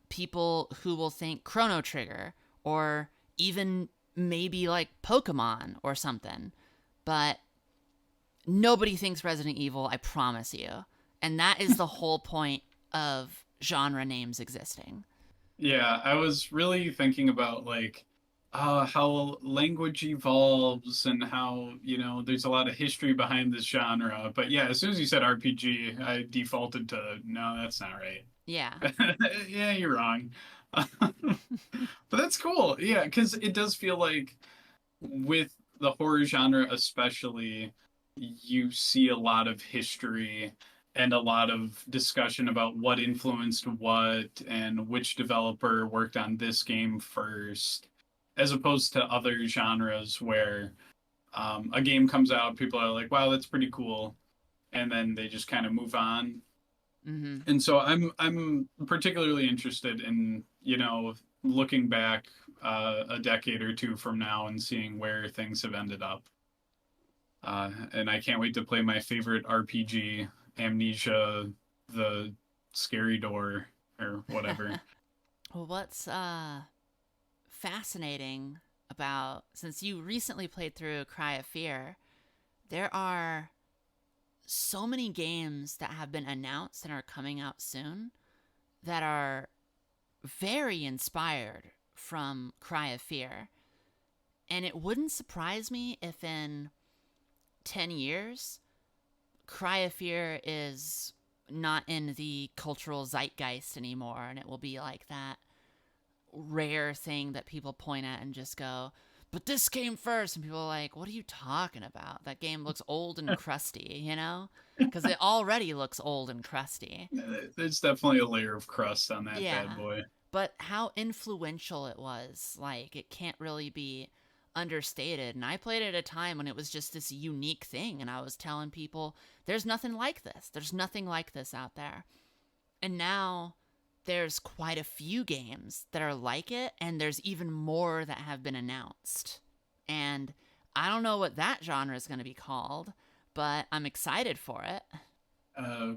people who will think Chrono Trigger, or even maybe like Pokemon or something. But nobody thinks Resident Evil, I promise you. And that is the whole point of genre names existing. Yeah, I was really thinking about like how language evolves and how, there's a lot of history behind this genre. But yeah, as soon as you said RPG, I defaulted to no, that's not right. Yeah. Yeah, you're wrong. But that's cool. Yeah, because it does feel like with the horror genre especially, you see a lot of history and a lot of discussion about what influenced what and which developer worked on this game first, as opposed to other genres where a game comes out, people are like, "Wow, that's pretty cool," and then they just kind of move on. Mm-hmm. And so I'm particularly interested in, looking back a decade or two from now and seeing where things have ended up. And I can't wait to play my favorite RPG, Amnesia, the Scary Door, or whatever. Well, what's fascinating about, since you recently played through Cry of Fear, there are so many games that have been announced and are coming out soon that are very inspired from Cry of Fear. And it wouldn't surprise me if in 10 years, Cry of Fear is not in the cultural zeitgeist anymore, and it will be like that rare thing that people point at and just go, but this came first. And people are like, what are you talking about? That game looks old and crusty, you know? Because it already looks old and crusty. There's definitely a layer of crust on that bad Yeah. boy. But how influential it was, like, it can't really be understated. And I played it at a time when it was just this unique thing. And I was telling people, there's nothing like this. There's nothing like this out there. And now there's quite a few games that are like it, and there's even more that have been announced. And I don't know what that genre is going to be called, but I'm excited for it. Uh,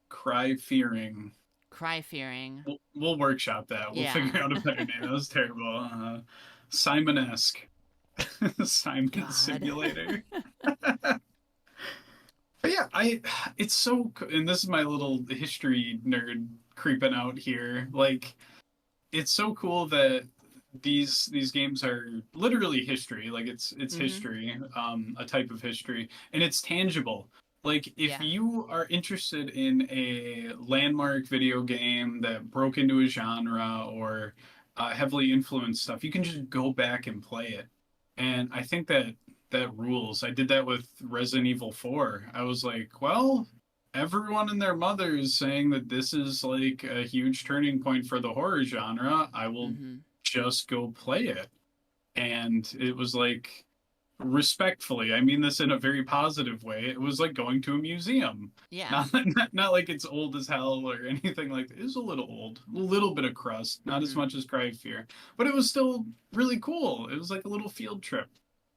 Cry Fearing. Cry Fearing. We'll workshop that. We'll Yeah. figure out a better name. That was terrible. Simon-esque. Simon God. Simulator. But yeah, it's so, and this is my little history nerd creeping out here. Like, it's so cool that these games are literally history. Like it's Mm-hmm. history, a type of history, and it's tangible. Like if Yeah. you are interested in a landmark video game that broke into a genre or heavily influenced stuff, you can just go back and play it. And I think that rules. I did that with Resident Evil 4. I was like, well, everyone and their mother is saying that this is like a huge turning point for the horror genre. I will Mm-hmm. just go play it. And it was like, respectfully, I mean this in a very positive way. It was like going to a museum. Yeah. Not like it's old as hell or anything like that. It was a little old, a little bit of crust, not as Mm-hmm. much as Cry of Fear, but it was still really cool. It was like a little field trip.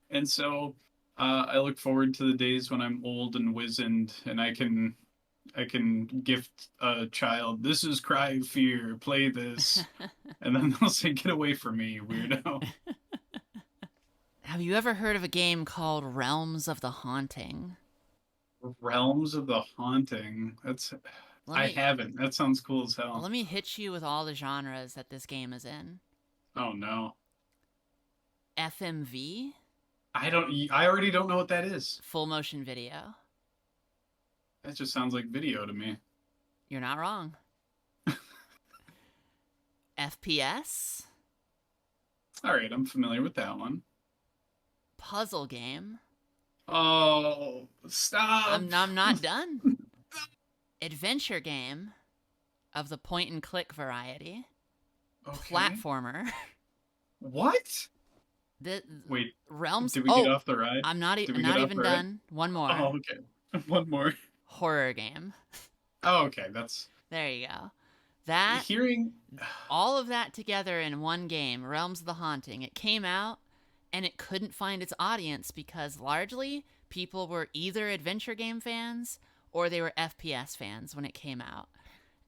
And so I look forward to the days when I'm old and wizened and I can gift a child, this is Cry of Fear, play this, and then they'll say, get away from me, you weirdo. Have you ever heard of a game called Realms of the Haunting? Realms of the Haunting. Let I me haven't. That sounds cool as hell. let me hit you with all the genres that this game is in. Oh no. FMV, I already don't know what that is. full motion video. That just sounds like video to me. You're not wrong. FPS, All right, I'm familiar with that one. puzzle game. Oh, stop. I'm not done. Adventure game of the point and click variety. Okay. Platformer. What? The Wait, realms. did we get Oh, off the ride? I'm not. Did I'm we not get off even the ride? done. One more. Oh, okay. One more. Horror game. Oh, okay. That's There you go. That hearing. all of that together in one game, Realms of the Haunting. It came out and it couldn't find its audience because largely people were either adventure game fans or they were FPS fans when it came out.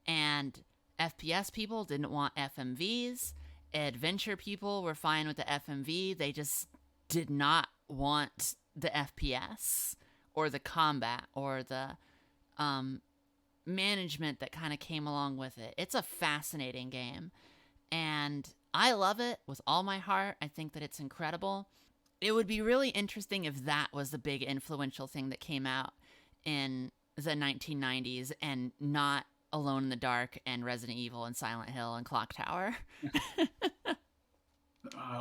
And FPS people didn't want FMVs. Adventure people were fine with the FMV. They just did not want the FPS or the combat or the management that kind of came along with it. It's a fascinating game. And I love it with all my heart. I think that it's incredible. It would be really interesting if that was the big influential thing that came out in the 1990s and not Alone in the Dark and Resident Evil and Silent Hill and Clock Tower.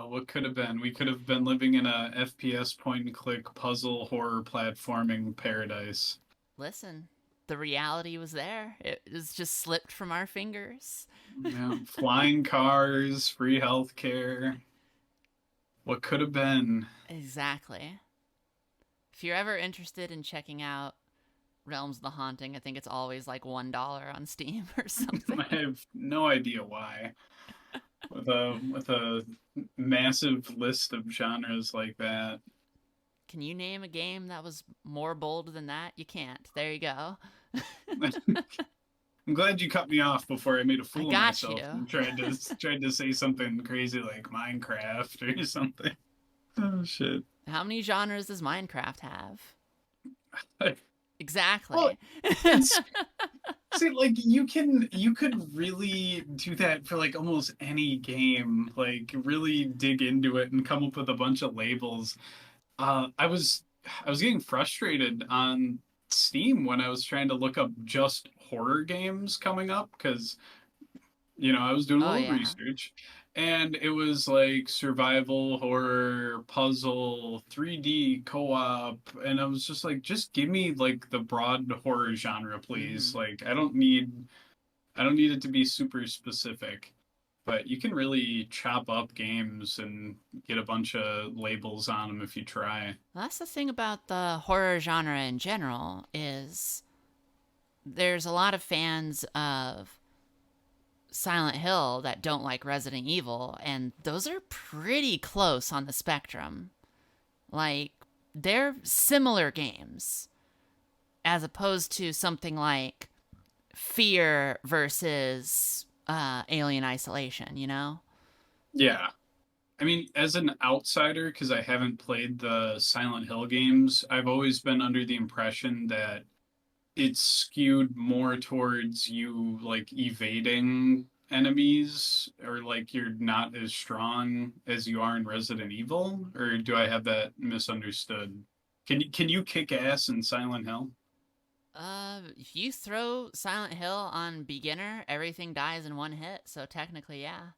What could have been? We could have been living in a FPS point and click puzzle horror platforming paradise. Listen, the reality was there. It was just slipped from our fingers. Yeah, flying cars, free healthcare. What could have been? Exactly. If you're ever interested in checking out Realms of the Haunting, I think it's always like $1 on Steam or something. I have no idea why. With a massive list of genres like that. Can you name a game that was more bold than that? You can't. There you go. I'm glad you cut me off before I made a I fool of got myself you. and tried to say something crazy like Minecraft or something. Oh shit. How many genres does Minecraft have? Well, Exactly. it's see like you could really do that for like almost any game. Like really dig into it and come up with a bunch of labels. I was getting frustrated on Steam when I was trying to look up just horror games coming up because I was doing a Oh, little yeah. research and it was like survival, horror, puzzle, 3D co-op, and I was just like, just give me like the broad horror genre, please. Mm-hmm. Like I don't need it to be super specific, but you can really chop up games and get a bunch of labels on them if you try. Well, that's the thing about the horror genre in general is there's a lot of fans of Silent Hill that don't like Resident Evil, and those are pretty close on the spectrum. Like, they're similar games, as opposed to something like Fear versus Alien Isolation, you know? Yeah. I mean, as an outsider, because I haven't played the Silent Hill games, I've always been under the impression that it's skewed more towards you like evading enemies or like you're not as strong as you are in Resident Evil, or do I have that misunderstood? Can you kick ass in Silent Hill? If you throw Silent Hill on beginner, everything dies in one hit, so technically, yeah.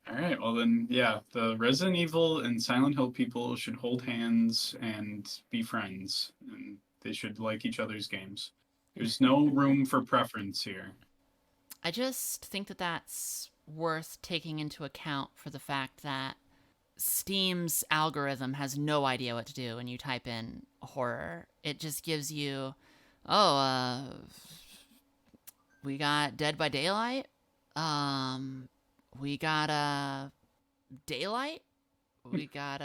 All right, well then, yeah, the Resident Evil and Silent Hill people should hold hands and be friends, and they should like each other's games. There's no room for preference here. I just think that that's worth taking into account for the fact that Steam's algorithm has no idea what to do when you type in horror. It just gives you, oh, we got Dead by Daylight. Um, we got Daylight. We got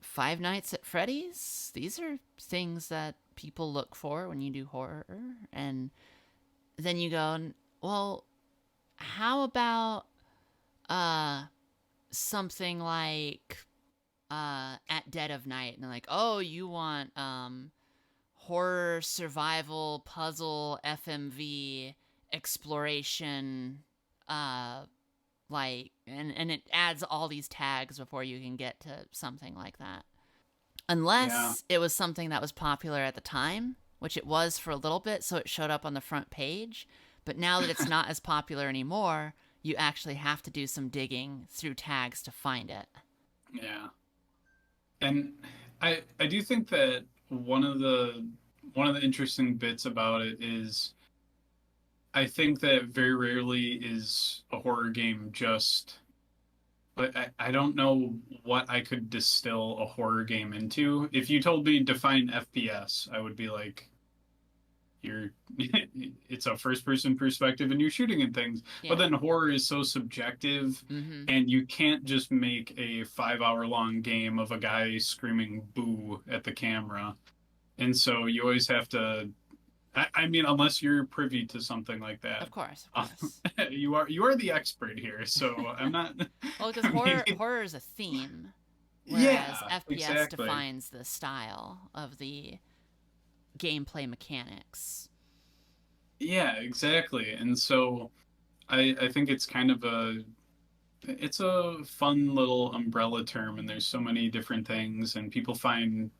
Five Nights at Freddy's. These are things that people look for when you do horror. And then you go, well, how about uh something like At Dead of Night? And they're like, oh, you want horror, survival, puzzle, FMV, exploration, uh like and it adds all these tags before you can get to something like that. Yeah, Unless it was something that was popular at the time, which it was for a little bit, so it showed up on the front page. But now that it's not as popular anymore, you actually have to do some digging through tags to find it. yeah. And I do think that one of the interesting bits about it is I think that very rarely is a horror game just but I don't know what I could distill a horror game into. If you told me define FPS, I would be like, you're it's a first person perspective and you're shooting at things. But Yeah. then horror is so subjective Mm-hmm. and you can't just make a 5 hour long game of a guy screaming boo at the camera. And so you always have to I mean, unless you're privy to something like that. Of course, of course. You are the expert here, so I'm not Well, because maybe horror is a theme, whereas yeah, FPS exactly. defines the style of the gameplay mechanics. Yeah, exactly. And so I think it's a fun little umbrella term and there's so many different things and people find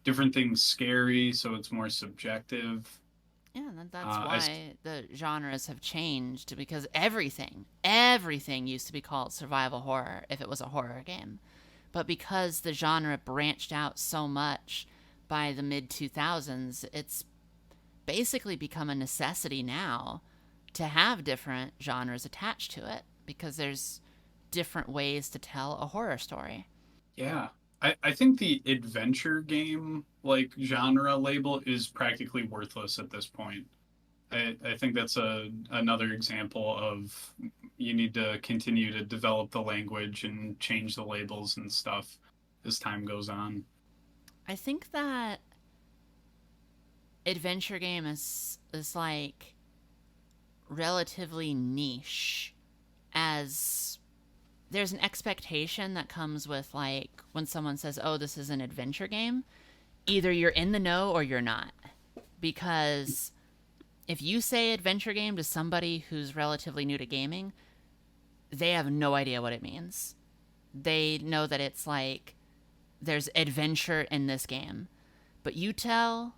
different things scary, so it's more subjective. Yeah, and that's I why the genres have changed because everything used to be called survival horror if it was a horror game. But because the genre branched out so much, by the mid 2000s, it's basically become a necessity now to have different genres attached to it because there's different ways to tell a horror story. Yeah. I think the adventure game like genre label is practically worthless at this point. I think that's another example of you need to continue to develop the language and change the labels and stuff as time goes on. I think that adventure game is like relatively niche, as there's an expectation that comes with like when someone says, "Oh, this is an adventure game," either you're in the know or you're not. Because if you say adventure game to somebody who's relatively new to gaming, they have no idea what it means. They know that it's like there's adventure in this game. But you tell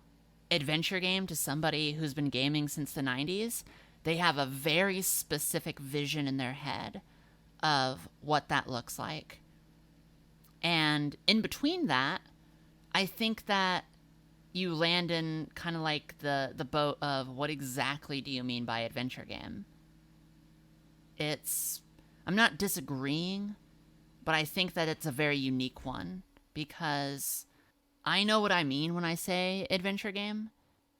adventure game to somebody who's been gaming since the 90s, they have a very specific vision in their head of what that looks like. And in between that, I think that you land in kind of like the boat of what exactly do you mean by adventure game? It's I'm not disagreeing, but I think that it's a very unique one because I know what I mean when I say adventure game.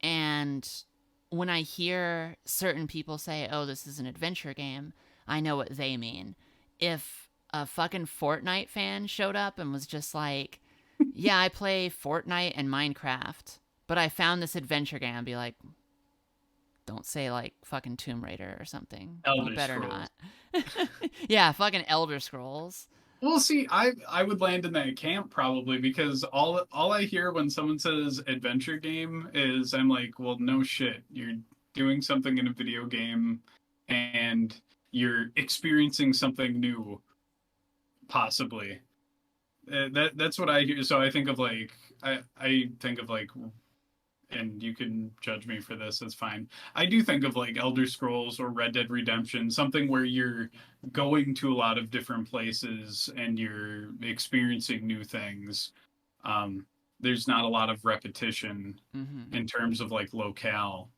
And when I hear certain people say, "Oh, this is an adventure game," I know what they mean. If a fucking Fortnite fan showed up and was just like, "Yeah, I play Fortnite and Minecraft, but I found this adventure game," I'd be like, "Don't say like fucking Tomb Raider or something. You Elder better Scrolls. not." Yeah, fucking Elder Scrolls. Well, see, I would land in that camp probably because all I hear when someone says adventure game is I'm like, well, no shit. You're doing something in a video game and you're experiencing something new, possibly. That's what I hear. So I think of like I think of like and you can judge me for this, it's fine. I do think of like Elder Scrolls or Red Dead Redemption, something where you're going to a lot of different places and you're experiencing new things. Um, there's not a lot of repetition Mm-hmm. in terms of like locale.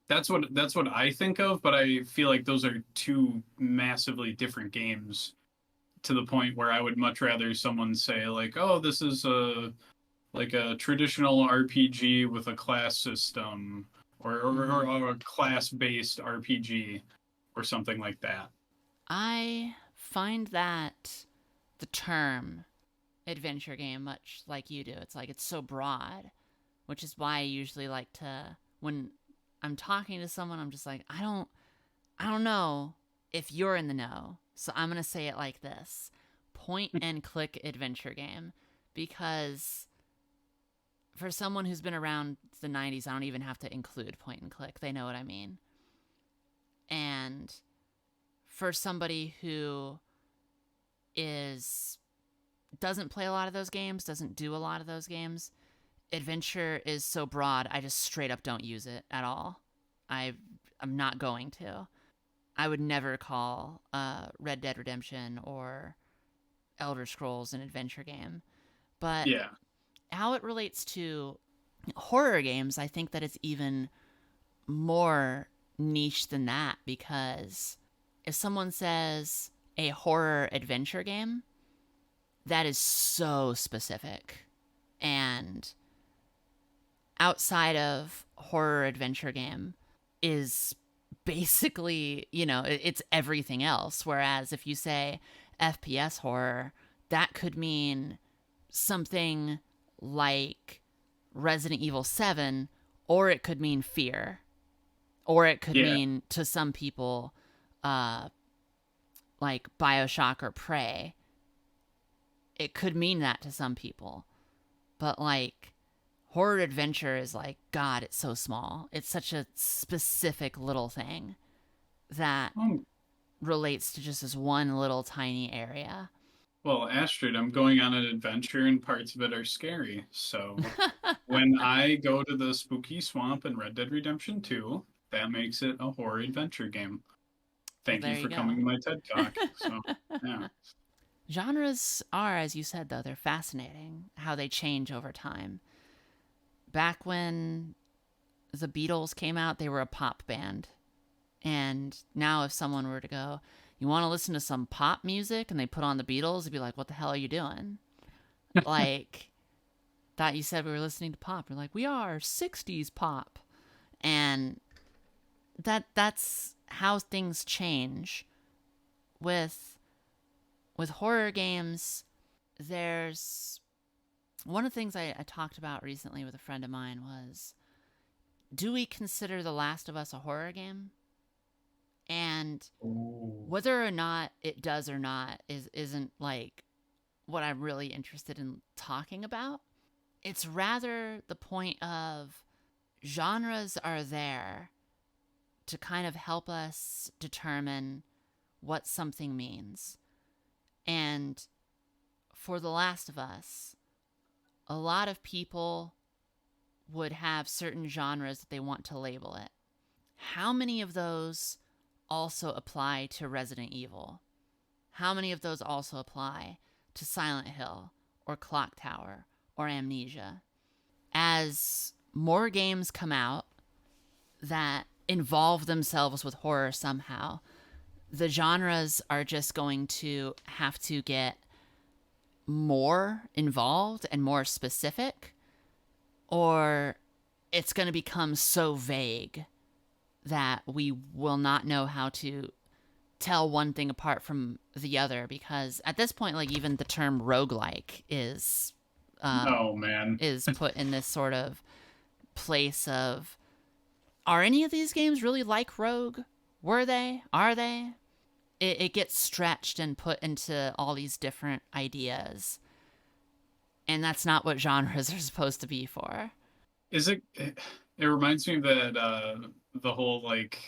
That's what I think of, but I feel like those are two massively different games to the point where I would much rather someone say like, "Oh, this is a traditional RPG with a class system Mm-hmm. or a class based RPG or something like that." I find that the term adventure game, much like you do, it's like it's so broad, which is why I usually like to, when I'm talking to someone, I'm just like, I don't know if you're in the know, so I'm gonna say it like this: point and click adventure game, because for someone who's been around the 90s, I don't even have to include point and click. They know what I mean. And for somebody who is doesn't play a lot of those games, doesn't do a lot of those games, adventure is so broad, I just straight up don't use it at all. I I'm not going to. I would never call Red Dead Redemption or Elder Scrolls an adventure game. But Yeah. how it relates to horror games, I think that it's even more niche than that, because if someone says a horror adventure game, that is so specific. And outside of horror adventure game is basically, it's everything else. Whereas if you say FPS horror, that could mean something like Resident Evil 7, or it could mean fear, or it could Yeah. mean to some people uh like BioShock or Prey. It could mean that to some people. But like horror adventure is like, god, it's so small. It's such a specific little thing that Um, relates to just this one little tiny area. well, Astrid, I'm going on an adventure and parts of it are scary. So when I go to the spooky swamp in Red Dead Redemption 2, that makes it a horror adventure game. Well, Thank you there you for coming go. to my TED Talk. So, yeah. Genres are, as you said, though, they're fascinating how they change over time. back when the Beatles came out, they were a pop band. And now if someone were to go, you want to listen to some pop music, and they put on the Beatles, it'd be like, what the hell are you doing? Like, thought you said we were listening to pop. You're like, we are 60s pop. And that's how things change. With horror games, there's one of the things I talked about recently with a friend of mine was, do we consider The Last of Us a horror game? And Ooh. whether or not it does or not isn't like what I'm really interested in talking about. It's rather the point of genres are there to kind of help us determine what something means. And for The Last of Us, a lot of people would have certain genres that they want to label it. How many of those also apply to Resident Evil? How many of those also apply to Silent Hill or Clock Tower or Amnesia? As more games come out that involve themselves with horror somehow, the genres are just going to have to get more involved and more specific, or it's going to become so vague that we will not know how to tell one thing apart from the other, because at this point, like, even the term roguelike Oh man. is put in this sort of place of, are any of these games really like Rogue? Were they? Are they? It gets stretched and put into all these different ideas, and that's not what genres are supposed to be for. Is it? It reminds me that the whole like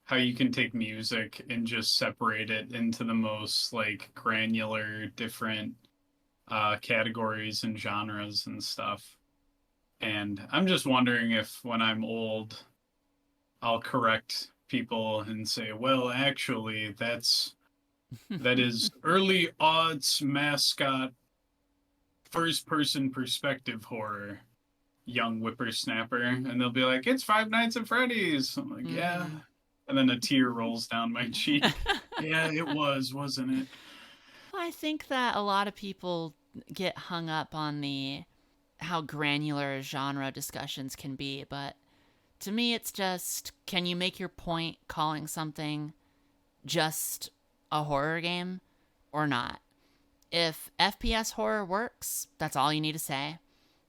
how you can take music and just separate it into the most like granular different categories and genres and stuff. And I'm just wondering if when I'm old, I'll correct people and say, well, actually, that is early odds mascot first person perspective horror, young whippersnapper, and they'll be like, "It's Five Nights at Freddy's." I'm like, "Yeah," Mm-hmm. and then a tear rolls down my cheek. Yeah, it was, wasn't it? I think that a lot of people get hung up on the how granular genre discussions can be, but to me it's just, can you make your point calling something just a horror game or not? If FPS horror works, that's all you need to say.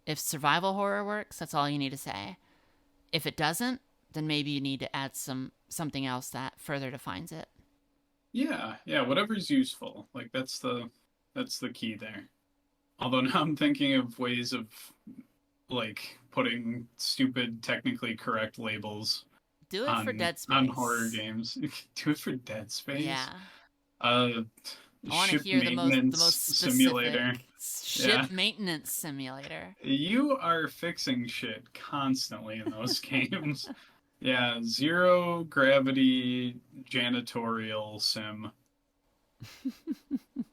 If survival horror works, that's all you need to say. If it doesn't, then maybe you need to add something else that further defines it. Yeah, yeah, whatever's useful. Like that's the key there. Although now I'm thinking of ways of like putting stupid, technically correct labels Do it for on Dead horror Space. games. Do it for Dead Space. Yeah. Uh, I want to ship hear the maintenance most simulator. specific ship Yeah. maintenance simulator. You are fixing shit constantly in those games. Yeah, zero gravity janitorial sim.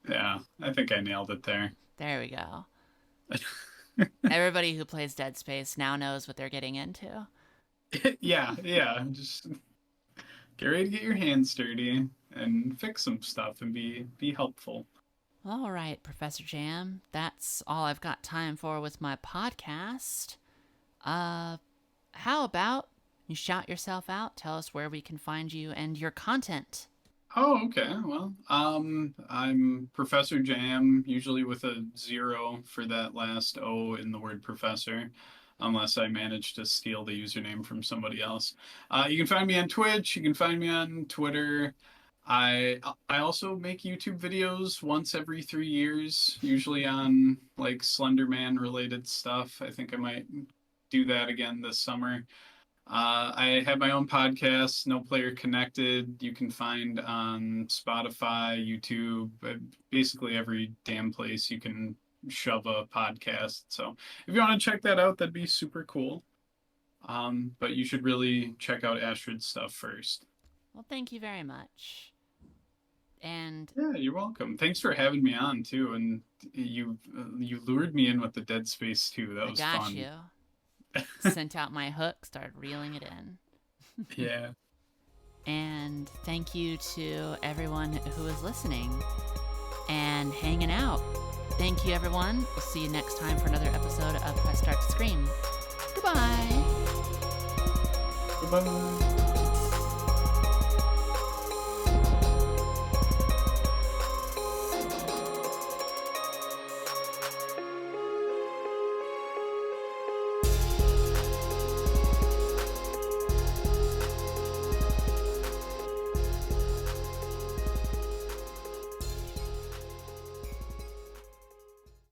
Yeah, I think I nailed it there. There we go. Everybody who plays Dead Space now knows what they're getting into. Yeah, yeah. Just get ready to get your hands dirty and fix some stuff and be helpful. All right, Professor Jam, that's all I've got time for with my podcast. Uh, how about you shout yourself out, tell us where we can find you and your content. Oh, okay. Well, I'm Professor Jam, usually with a zero for that last O in the word professor, unless I manage to steal the username from somebody else. You can find me on Twitch. You can find me on Twitter. I also make YouTube videos once every 3 years, usually on like Slenderman related stuff. I think I might do that again this summer. I have my own podcast, No Player Connected. You can find on Spotify, YouTube, basically every damn place you can shove a podcast. So if you want to check that out, that'd be super cool. But you should really check out Astrid's stuff first. Well, thank you very much. And Yeah, you're welcome. Thanks for having me on too, and you lured me in with the Dead Space too. That I was got fun. you. Sent out my hook, started reeling it in. Yeah. And thank you to everyone who is listening and hanging out. Thank you, everyone. We'll see you next time for another episode of Press Start to Scream. Goodbye. Goodbye.